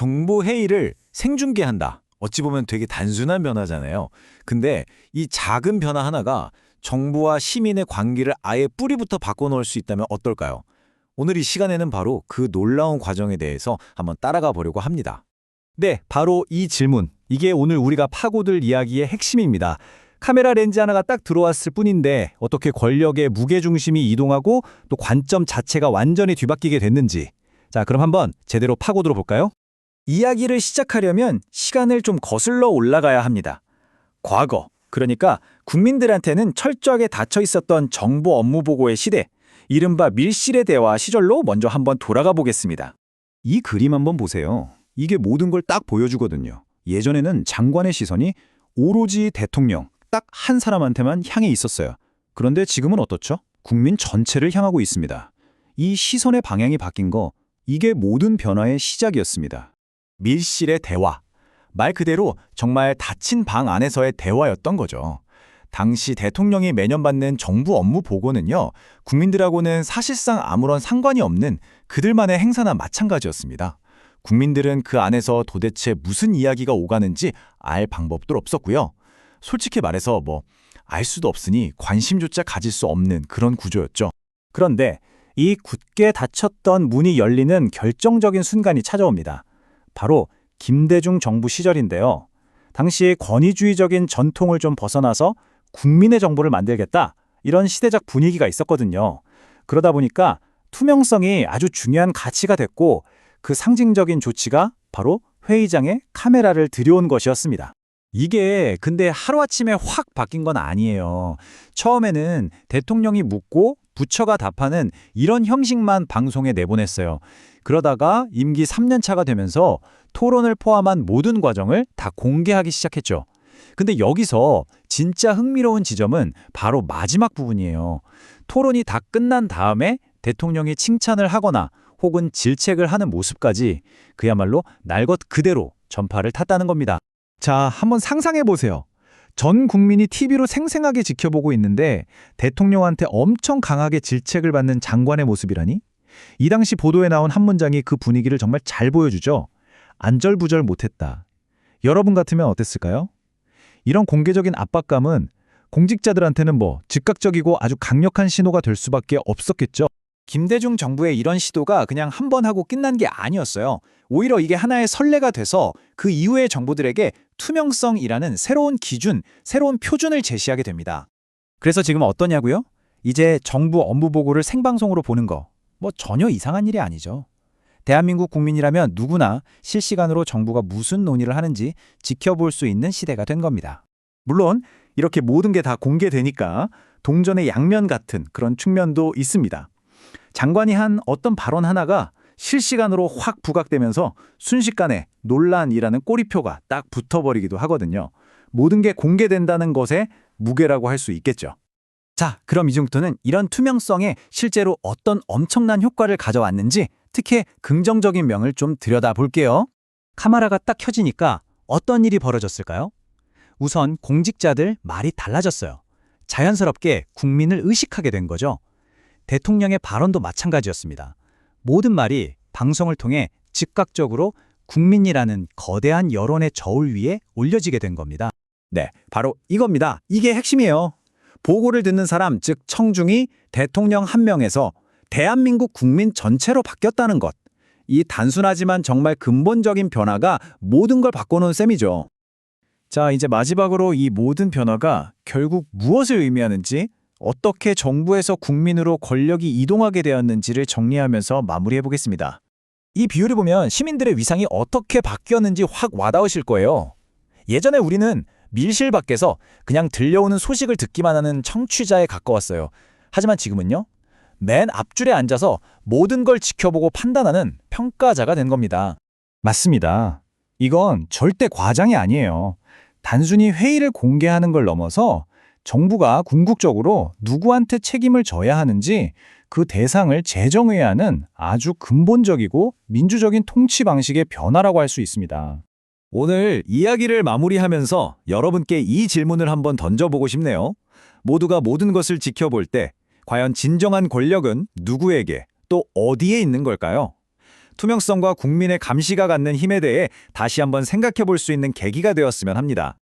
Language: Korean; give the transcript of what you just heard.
정보 회의를 생중계한다. 어찌 보면 되게 단순한 변화잖아요. 근데 이 작은 변화 하나가 정부와 시민의 관계를 아예 뿌리부터 바꿔놓을 수 있다면 어떨까요? 오늘 이 시간에는 바로 그 놀라운 과정에 대해서 한번 따라가 보려고 합니다. 네, 바로 이 질문. 이게 오늘 우리가 파고들 이야기의 핵심입니다. 카메라 렌즈 하나가 딱 들어왔을 뿐인데 어떻게 권력의 무게중심이 이동하고 또 관점 자체가 완전히 뒤바뀌게 됐는지. 자, 그럼 한번 제대로 파고들어 볼까요? 이야기를 시작하려면 시간을 좀 거슬러 올라가야 합니다. 과거, 그러니까 국민들한테는 철저하게 닫혀 있었던 정보 업무 보고의 시대, 이른바 밀실의 대화 시절로 먼저 한번 돌아가 보겠습니다. 이 그림 한번 보세요. 이게 모든 걸 딱 보여주거든요. 예전에는 장관의 시선이 오로지 대통령, 딱 한 사람한테만 향해 있었어요. 그런데 지금은 어떻죠? 국민 전체를 향하고 있습니다. 이 시선의 방향이 바뀐 거, 이게 모든 변화의 시작이었습니다. 밀실의 대화. 말 그대로 정말 닫힌 방 안에서의 대화였던 거죠. 당시 대통령이 매년 받는 정부 업무 보고는요, 국민들하고는 사실상 아무런 상관이 없는 그들만의 행사나 마찬가지였습니다. 국민들은 그 안에서 도대체 무슨 이야기가 오가는지 알 방법도 없었고요. 솔직히 말해서 알 수도 없으니 관심조차 가질 수 없는 그런 구조였죠. 그런데 이 굳게 닫혔던 문이 열리는 결정적인 순간이 찾아옵니다. 바로 김대중 정부 시절인데요. 당시 권위주의적인 전통을 좀 벗어나서 국민의 정부를 만들겠다, 이런 시대적 분위기가 있었거든요. 그러다 보니까 투명성이 아주 중요한 가치가 됐고 그 상징적인 조치가 바로 회의장에 카메라를 들여온 것이었습니다. 이게 근데 하루아침에 확 바뀐 건 아니에요. 처음에는 대통령이 묻고 부처가 답하는 이런 형식만 방송에 내보냈어요. 그러다가 임기 3년 차가 되면서 토론을 포함한 모든 과정을 다 공개하기 시작했죠. 근데 여기서 진짜 흥미로운 지점은 바로 마지막 부분이에요. 토론이 다 끝난 다음에 대통령이 칭찬을 하거나 혹은 질책을 하는 모습까지 그야말로 날 것 그대로 전파를 탔다는 겁니다. 자, 한번 상상해 보세요. 전 국민이 TV로 생생하게 지켜보고 있는데 대통령한테 엄청 강하게 질책을 받는 장관의 모습이라니? 이 당시 보도에 나온 한 문장이 그 분위기를 정말 잘 보여주죠. 안절부절 못했다. 여러분 같으면 어땠을까요? 이런 공개적인 압박감은 공직자들한테는 즉각적이고 아주 강력한 신호가 될 수밖에 없었겠죠. 김대중 정부의 이런 시도가 그냥 한 번 하고 끝난 게 아니었어요. 오히려 이게 하나의 선례가 돼서 그 이후의 정부들에게 투명성이라는 새로운 기준, 새로운 표준을 제시하게 됩니다. 그래서 지금 어떠냐고요? 이제 정부 업무 보고를 생방송으로 보는 거, 전혀 이상한 일이 아니죠. 대한민국 국민이라면 누구나 실시간으로 정부가 무슨 논의를 하는지 지켜볼 수 있는 시대가 된 겁니다. 물론 이렇게 모든 게 다 공개되니까 동전의 양면 같은 그런 측면도 있습니다. 장관이 한 어떤 발언 하나가 실시간으로 확 부각되면서 순식간에 논란이라는 꼬리표가 딱 붙어버리기도 하거든요. 모든 게 공개된다는 것의 무게라고 할 수 있겠죠. 자, 그럼 이제부터는 이런 투명성에 실제로 어떤 엄청난 효과를 가져왔는지 특히 긍정적인 면을 좀 들여다볼게요. 카메라가 딱 켜지니까 어떤 일이 벌어졌을까요? 우선 공직자들 말이 달라졌어요. 자연스럽게 국민을 의식하게 된 거죠. 대통령의 발언도 마찬가지였습니다. 모든 말이 방송을 통해 즉각적으로 국민이라는 거대한 여론의 저울 위에 올려지게 된 겁니다. 네, 바로 이겁니다. 이게 핵심이에요. 보고를 듣는 사람, 즉 청중이 대통령 한 명에서 대한민국 국민 전체로 바뀌었다는 것. 이 단순하지만 정말 근본적인 변화가 모든 걸 바꿔놓은 셈이죠. 자, 이제 마지막으로 이 모든 변화가 결국 무엇을 의미하는지, 어떻게 정부에서 국민으로 권력이 이동하게 되었는지를 정리하면서 마무리해 보겠습니다. 이 비유를 보면 시민들의 위상이 어떻게 바뀌었는지 확 와닿으실 거예요. 예전에 우리는 밀실 밖에서 그냥 들려오는 소식을 듣기만 하는 청취자에 가까웠어요. 하지만 지금은요, 맨 앞줄에 앉아서 모든 걸 지켜보고 판단하는 평가자가 된 겁니다. 맞습니다. 이건 절대 과장이 아니에요. 단순히 회의를 공개하는 걸 넘어서 정부가 궁극적으로 누구한테 책임을 져야 하는지 그 대상을 재정해야 하는 아주 근본적이고 민주적인 통치 방식의 변화라고 할 수 있습니다. 오늘 이야기를 마무리하면서 여러분께 이 질문을 한번 던져보고 싶네요. 모두가 모든 것을 지켜볼 때 과연 진정한 권력은 누구에게 또 어디에 있는 걸까요? 투명성과 국민의 감시가 갖는 힘에 대해 다시 한번 생각해 볼 수 있는 계기가 되었으면 합니다.